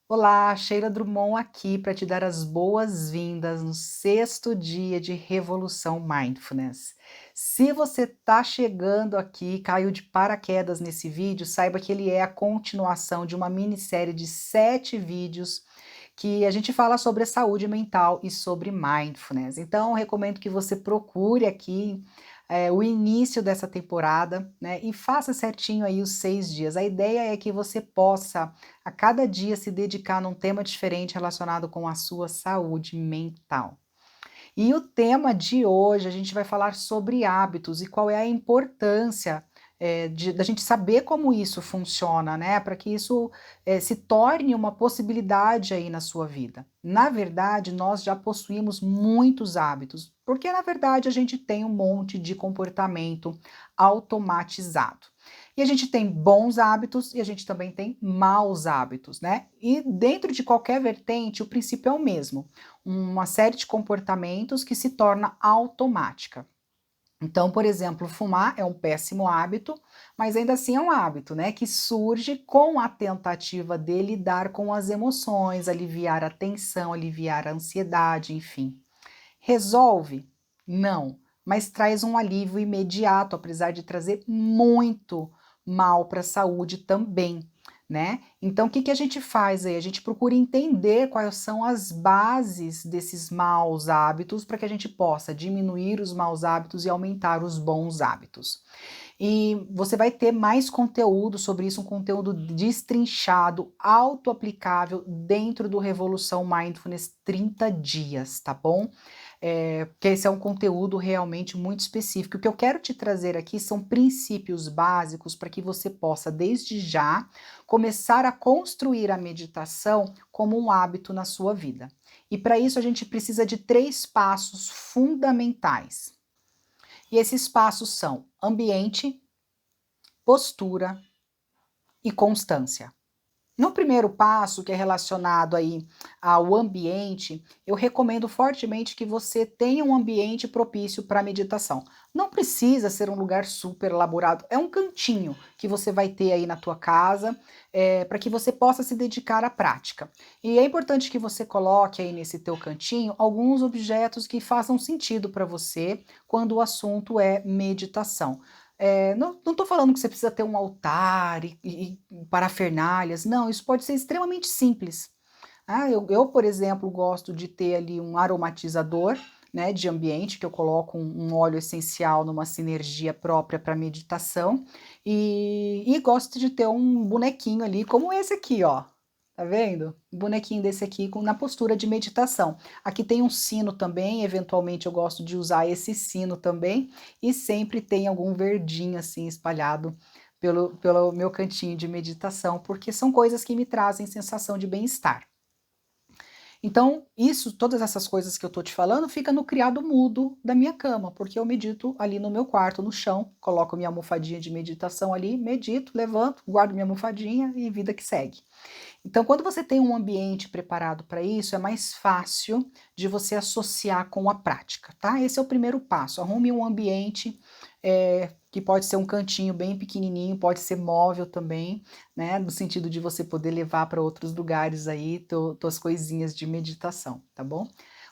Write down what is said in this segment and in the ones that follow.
Olá, Sheila Drummond aqui para te dar as boas-vindas no sexto dia de Revolução Mindfulness. Se você está chegando aqui, caiu de paraquedas nesse vídeo, saiba que ele é a continuação de uma minissérie de 7 vídeos que a gente fala sobre a saúde mental e sobre mindfulness. Então, recomendo que você procure aqui o início dessa temporada, né, e faça certinho aí os 6 dias. A ideia é que você possa a cada dia se dedicar num tema diferente relacionado com a sua saúde mental. E o tema de hoje, a gente vai falar sobre hábitos e qual é a importância da gente saber como isso funciona, né? Para que isso se torne uma possibilidade aí na sua vida. Na verdade, nós já possuímos muitos hábitos, porque na verdade a gente tem um monte de comportamento automatizado. E a gente tem bons hábitos e a gente também tem maus hábitos, né? E dentro de qualquer vertente, o princípio é o mesmo, uma série de comportamentos que se torna automática. Então, por exemplo, fumar é um péssimo hábito, mas ainda assim é um hábito, né, que surge com a tentativa de lidar com as emoções, aliviar a tensão, aliviar a ansiedade, enfim. Resolve? Não, mas traz um alívio imediato, apesar de trazer muito mal para a saúde também, né? Então, o que que a gente faz aí? A gente procura entender quais são as bases desses maus hábitos para que a gente possa diminuir os maus hábitos e aumentar os bons hábitos. E você vai ter mais conteúdo sobre isso, um conteúdo destrinchado, auto-aplicável dentro do Revolução Mindfulness 30 dias, tá bom? Porque esse é um conteúdo realmente muito específico. O que eu quero te trazer aqui são princípios básicos para que você possa, desde já, começar a construir a meditação como um hábito na sua vida. E para isso a gente precisa de 3 passos fundamentais. E esses passos são ambiente, postura e constância. No primeiro passo, que é relacionado aí ao ambiente, eu recomendo fortemente que você tenha um ambiente propício para meditação. Não precisa ser um lugar super elaborado, é um cantinho que você vai ter aí na tua casa, para que você possa se dedicar à prática. E é importante que você coloque aí nesse teu cantinho alguns objetos que façam sentido para você quando o assunto é meditação. Não estou falando que você precisa ter um altar e parafernálias, não, isso pode ser extremamente simples. Eu, por exemplo, gosto de ter ali um aromatizador, né, de ambiente, que eu coloco um óleo essencial numa sinergia própria para meditação, e gosto de ter um bonequinho ali, como esse aqui, ó. Tá vendo? Um bonequinho desse aqui na postura de meditação. Aqui tem um sino também, eventualmente eu gosto de usar esse sino também, e sempre tem algum verdinho assim espalhado pelo meu cantinho de meditação, porque são coisas que me trazem sensação de bem-estar. Então, todas essas coisas que eu tô te falando, fica no criado mudo da minha cama, porque eu medito ali no meu quarto, no chão, coloco minha almofadinha de meditação ali, medito, levanto, guardo minha almofadinha e vida que segue. Então, quando você tem um ambiente preparado para isso, é mais fácil de você associar com a prática, tá? Esse é o primeiro passo. Arrume um ambiente que pode ser um cantinho bem pequenininho, pode ser móvel também, né? No sentido de você poder levar para outros lugares aí tuas coisinhas de meditação, tá bom?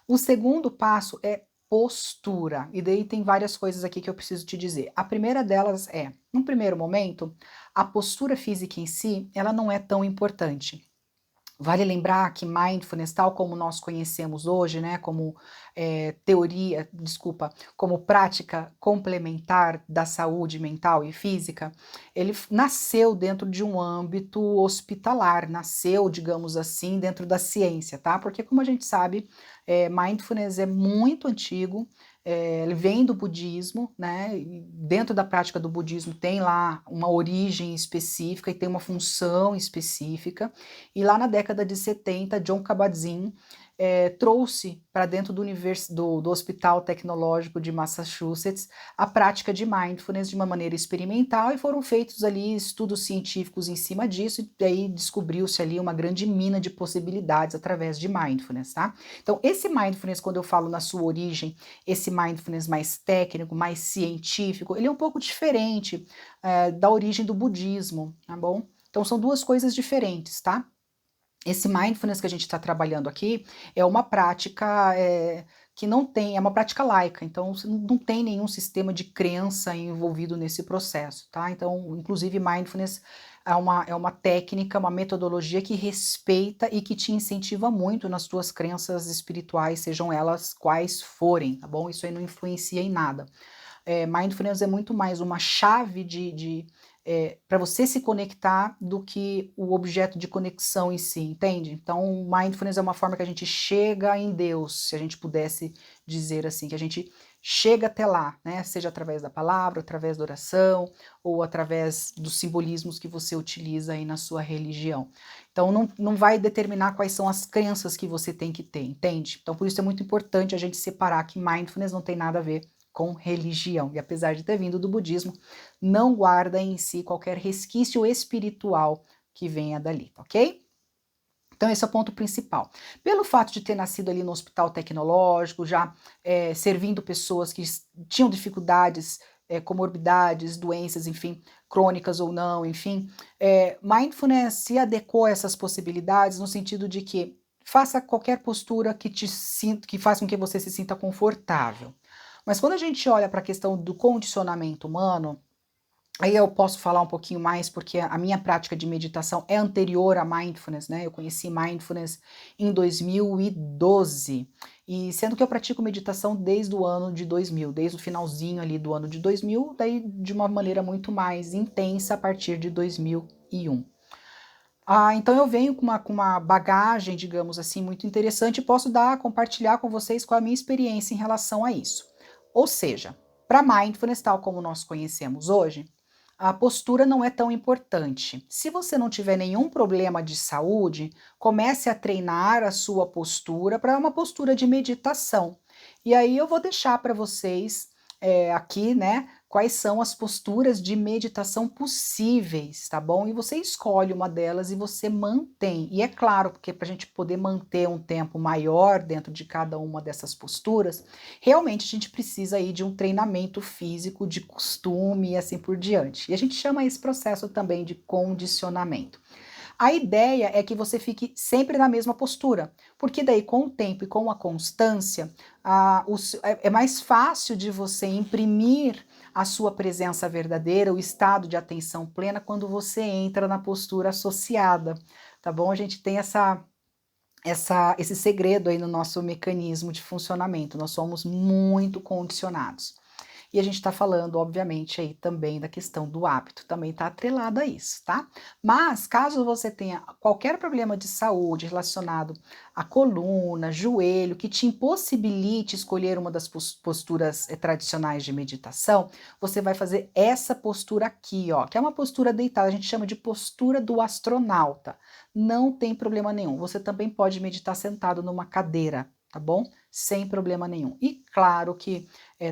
O segundo passo é postura, e daí tem várias coisas aqui que eu preciso te dizer. A primeira delas é, num primeiro momento, a postura física em si, ela não é tão importante. Vale lembrar que mindfulness, tal como nós conhecemos hoje, né, como como prática complementar da saúde mental e física, ele nasceu dentro de um âmbito hospitalar, nasceu, digamos assim, dentro da ciência, tá? Porque como a gente sabe, mindfulness é muito antigo, ele vem do budismo, né? E dentro da prática do budismo tem lá uma origem específica e tem uma função específica. E lá na década de 70, John Kabat-Zinn trouxe para dentro do Hospital Tecnológico de Massachusetts a prática de mindfulness de uma maneira experimental e foram feitos ali estudos científicos em cima disso e aí descobriu-se ali uma grande mina de possibilidades através de mindfulness, tá? Então, esse mindfulness, quando eu falo na sua origem, esse mindfulness mais técnico, mais científico, ele é um pouco diferente da origem do budismo, tá bom? Então, são duas coisas diferentes, tá? esse mindfulness que a gente está trabalhando aqui é uma prática que não tem, é uma prática laica, então não tem nenhum sistema de crença envolvido nesse processo, tá? Então, inclusive, mindfulness é uma técnica, uma metodologia que respeita e que te incentiva muito nas tuas crenças espirituais, sejam elas quais forem, tá bom? Isso aí não influencia em nada. Mindfulness é muito mais uma chave para você se conectar do que o objeto de conexão em si, entende? Então, mindfulness é uma forma que a gente chega em Deus, se a gente pudesse dizer assim, que a gente chega até lá, né? Seja através da palavra, através da oração, ou através dos simbolismos que você utiliza aí na sua religião. Então, não vai determinar quais são as crenças que você tem que ter, entende? Então, por isso é muito importante a gente separar que mindfulness não tem nada a ver com religião. E apesar de ter vindo do budismo, não guarda em si qualquer resquício espiritual que venha dali, ok? Então, esse é o ponto principal. Pelo fato de ter nascido ali no hospital tecnológico, já servindo pessoas que tinham dificuldades, comorbidades, doenças, enfim, crônicas ou não, enfim, mindfulness se adequou a essas possibilidades no sentido de que faça qualquer postura que faça com que você se sinta confortável. Mas quando a gente olha para a questão do condicionamento humano, aí eu posso falar um pouquinho mais, porque a minha prática de meditação é anterior a mindfulness, né? Eu conheci mindfulness em 2012, e sendo que eu pratico meditação desde o ano de 2000, desde o finalzinho ali do ano de 2000, daí de uma maneira muito mais intensa a partir de 2001. Então eu venho com uma bagagem, digamos assim, muito interessante e posso compartilhar com vocês com a minha experiência em relação a isso. Ou seja, para mindfulness, tal como nós conhecemos hoje, a postura não é tão importante. Se você não tiver nenhum problema de saúde, comece a treinar a sua postura para uma postura de meditação. E aí eu vou deixar para vocês aqui, né, quais são as posturas de meditação possíveis, tá bom? E você escolhe uma delas e você mantém. E é claro, porque para a gente poder manter um tempo maior dentro de cada uma dessas posturas, realmente a gente precisa aí de um treinamento físico, de costume e assim por diante. E a gente chama esse processo também de condicionamento. A ideia é que você fique sempre na mesma postura, porque daí com o tempo e com a constância, é mais fácil de você imprimir a sua presença verdadeira, o estado de atenção plena, quando você entra na postura associada, tá bom? A gente tem esse segredo aí no nosso mecanismo de funcionamento, nós somos muito condicionados. E a gente está falando, obviamente, aí também da questão do hábito, também está atrelado a isso, tá? Mas, caso você tenha qualquer problema de saúde relacionado à coluna, joelho, que te impossibilite escolher uma das posturas tradicionais de meditação, você vai fazer essa postura aqui, ó, que é uma postura deitada, a gente chama de postura do astronauta. Não tem problema nenhum. Você também pode meditar sentado numa cadeira, tá bom? Sem problema nenhum. E claro que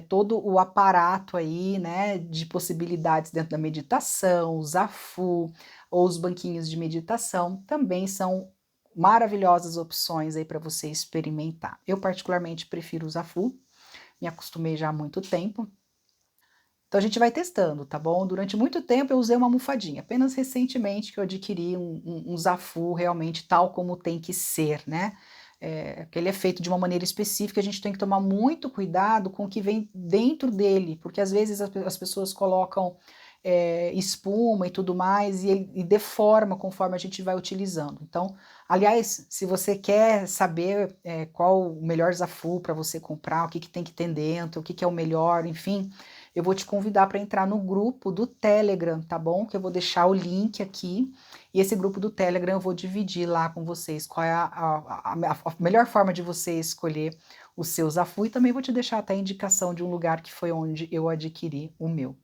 todo o aparato aí, né, de possibilidades dentro da meditação, o Zafu ou os banquinhos de meditação também são maravilhosas opções aí para você experimentar. Eu particularmente prefiro o Zafu, me acostumei já há muito tempo. Então a gente vai testando, tá bom? Durante muito tempo eu usei uma almofadinha, apenas recentemente que eu adquiri um Zafu realmente tal como tem que ser, né? Que ele é feito de uma maneira específica, a gente tem que tomar muito cuidado com o que vem dentro dele, porque às vezes as pessoas colocam espuma e tudo mais, e deforma conforme a gente vai utilizando. Então, aliás, se você quer saber qual o melhor Zafu para você comprar, o que tem que ter dentro, o que é o melhor, enfim, eu vou te convidar para entrar no grupo do Telegram, tá bom? Que eu vou deixar o link aqui. E esse grupo do Telegram eu vou dividir lá com vocês qual é a melhor forma de você escolher o seu Zafu. E também vou te deixar até a indicação de um lugar que foi onde eu adquiri o meu.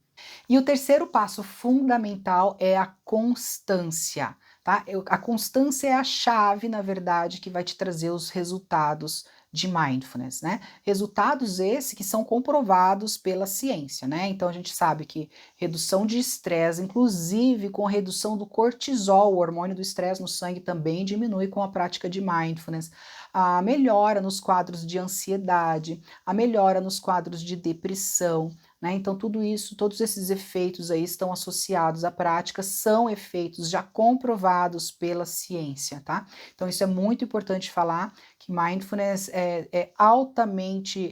E o terceiro passo fundamental é a constância, tá? A constância é a chave, na verdade, que vai te trazer os resultados de mindfulness, né? Resultados esses que são comprovados pela ciência, né? Então a gente sabe que redução de estresse, inclusive com a redução do cortisol, o hormônio do estresse no sangue também diminui com a prática de mindfulness. A melhora nos quadros de ansiedade, a melhora nos quadros de depressão, né? Então tudo isso, todos esses efeitos aí estão associados à prática, são efeitos já comprovados pela ciência, tá? Então isso é muito importante falar, que mindfulness é altamente,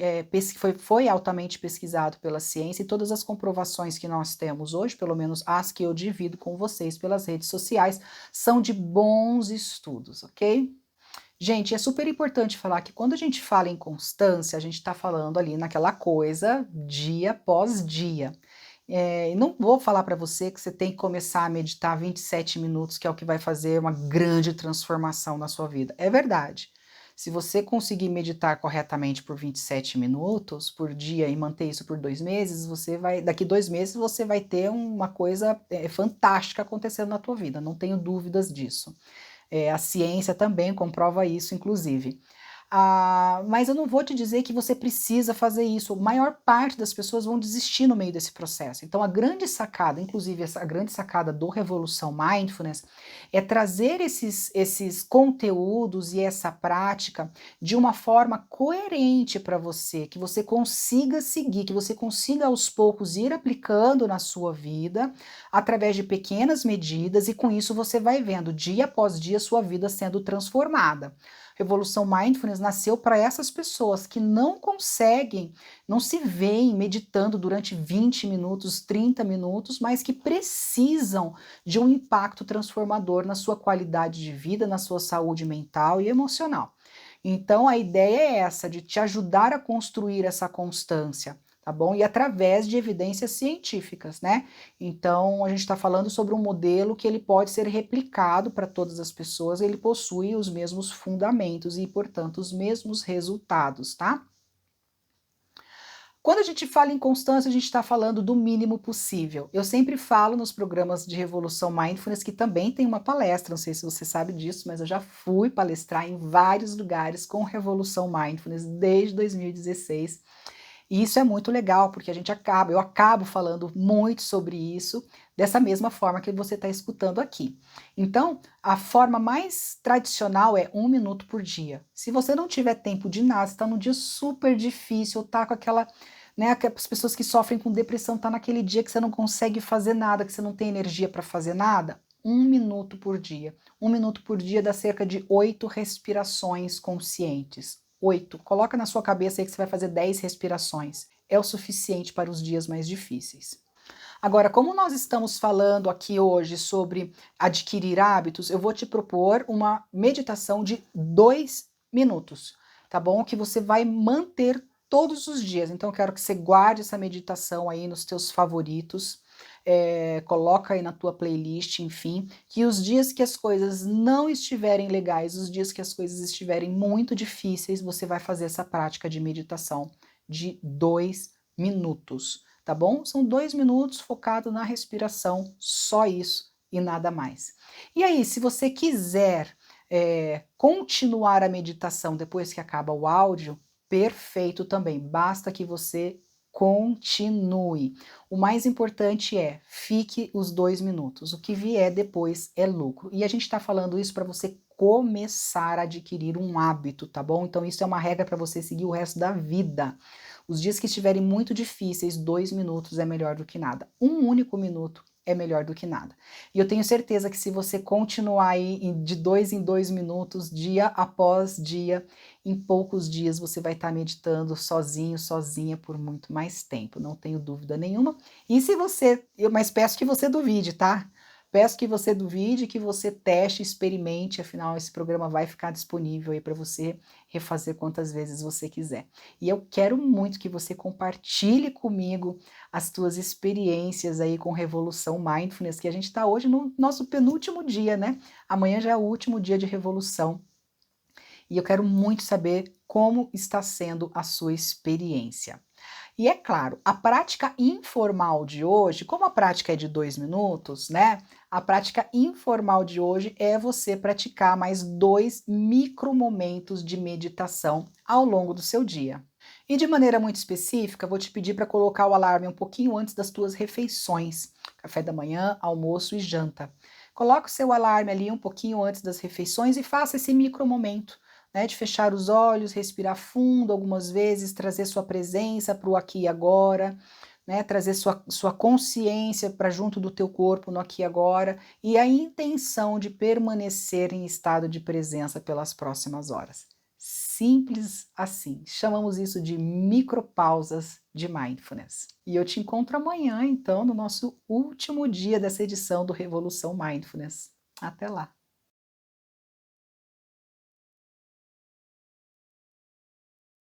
foi altamente pesquisado pela ciência, e todas as comprovações que nós temos hoje, pelo menos as que eu divido com vocês pelas redes sociais, são de bons estudos, ok? Gente, é super importante falar que quando a gente fala em constância, a gente está falando ali naquela coisa dia após dia. E não vou falar para você que você tem que começar a meditar 27 minutos, que é o que vai fazer uma grande transformação na sua vida. É verdade. Se você conseguir meditar corretamente por 27 minutos por dia e manter isso por 2 meses, daqui 2 meses você vai ter uma coisa fantástica acontecendo na tua vida, não tenho dúvidas disso. A ciência também comprova isso, inclusive. Mas eu não vou te dizer que você precisa fazer isso. A maior parte das pessoas vão desistir no meio desse processo. Então, a grande sacada, inclusive a grande sacada do Revolução Mindfulness, é trazer esses conteúdos e essa prática de uma forma coerente para você, que você consiga seguir, que você consiga aos poucos ir aplicando na sua vida, através de pequenas medidas, e com isso você vai vendo dia após dia sua vida sendo transformada. Revolução Mindfulness nasceu para essas pessoas que não conseguem, não se veem meditando durante 20 minutos, 30 minutos, mas que precisam de um impacto transformador na sua qualidade de vida, na sua saúde mental e emocional. Então a ideia é essa, de te ajudar a construir essa constância, tá bom? E através de evidências científicas, né? Então a gente está falando sobre um modelo que ele pode ser replicado para todas as pessoas, ele possui os mesmos fundamentos e, portanto, os mesmos resultados, tá? Quando a gente fala em constância, a gente está falando do mínimo possível. Eu sempre falo nos programas de Revolução Mindfulness, que também tem uma palestra, não sei se você sabe disso, mas eu já fui palestrar em vários lugares com Revolução Mindfulness desde 2016. E isso é muito legal, porque eu acabo falando muito sobre isso, dessa mesma forma que você está escutando aqui. Então, a forma mais tradicional é 1 minuto por dia. Se você não tiver tempo de nada, está num dia super difícil, ou tá com aquela, né, as pessoas que sofrem com depressão, tá naquele dia que você não consegue fazer nada, que você não tem energia para fazer nada, 1 minuto por dia. 1 minuto por dia dá cerca de 8 respirações conscientes. 8. Coloca na sua cabeça aí que você vai fazer 10 respirações. É o suficiente para os dias mais difíceis. Agora, como nós estamos falando aqui hoje sobre adquirir hábitos, eu vou te propor uma meditação de 2 minutos, tá bom? Que você vai manter todos os dias. Então, eu quero que você guarde essa meditação aí nos teus favoritos, coloca aí na tua playlist, enfim, que os dias que as coisas não estiverem legais, os dias que as coisas estiverem muito difíceis, você vai fazer essa prática de meditação de 2 minutos, tá bom? São 2 minutos focado na respiração, só isso e nada mais. E aí, se você quiser continuar a meditação depois que acaba o áudio, perfeito também, basta que você continue. O mais importante é, fique os 2 minutos, o que vier depois é lucro. E a gente está falando isso para você começar a adquirir um hábito, tá bom? Então isso é uma regra para você seguir o resto da vida. Os dias que estiverem muito difíceis, 2 minutos é melhor do que nada. 1 único minuto é melhor do que nada. E eu tenho certeza que se você continuar aí de 2 em 2 minutos, dia após dia, em poucos dias você vai estar meditando sozinho, sozinha por muito mais tempo, não tenho dúvida nenhuma. E se você, mas peço que você duvide, tá? Peço que você duvide, que você teste, experimente, afinal esse programa vai ficar disponível aí para você refazer quantas vezes você quiser. E eu quero muito que você compartilhe comigo as tuas experiências aí com Revolução Mindfulness, que a gente está hoje no nosso penúltimo dia, né? Amanhã já é o último dia de Revolução. E eu quero muito saber como está sendo a sua experiência. E é claro, a prática informal de hoje, como a prática é de 2 minutos, né? A prática informal de hoje é você praticar mais 2 micromomentos de meditação ao longo do seu dia. E de maneira muito específica, vou te pedir para colocar o alarme um pouquinho antes das tuas refeições, café da manhã, almoço e janta. Coloque o seu alarme ali um pouquinho antes das refeições e faça esse micromomento, né, de fechar os olhos, respirar fundo algumas vezes, trazer sua presença para o aqui e agora, né, trazer sua consciência para junto do teu corpo no aqui e agora, e a intenção de permanecer em estado de presença pelas próximas horas. Simples assim. Chamamos isso de micropausas de mindfulness. E eu te encontro amanhã, então, no nosso último dia dessa edição do Revolução Mindfulness. Até lá!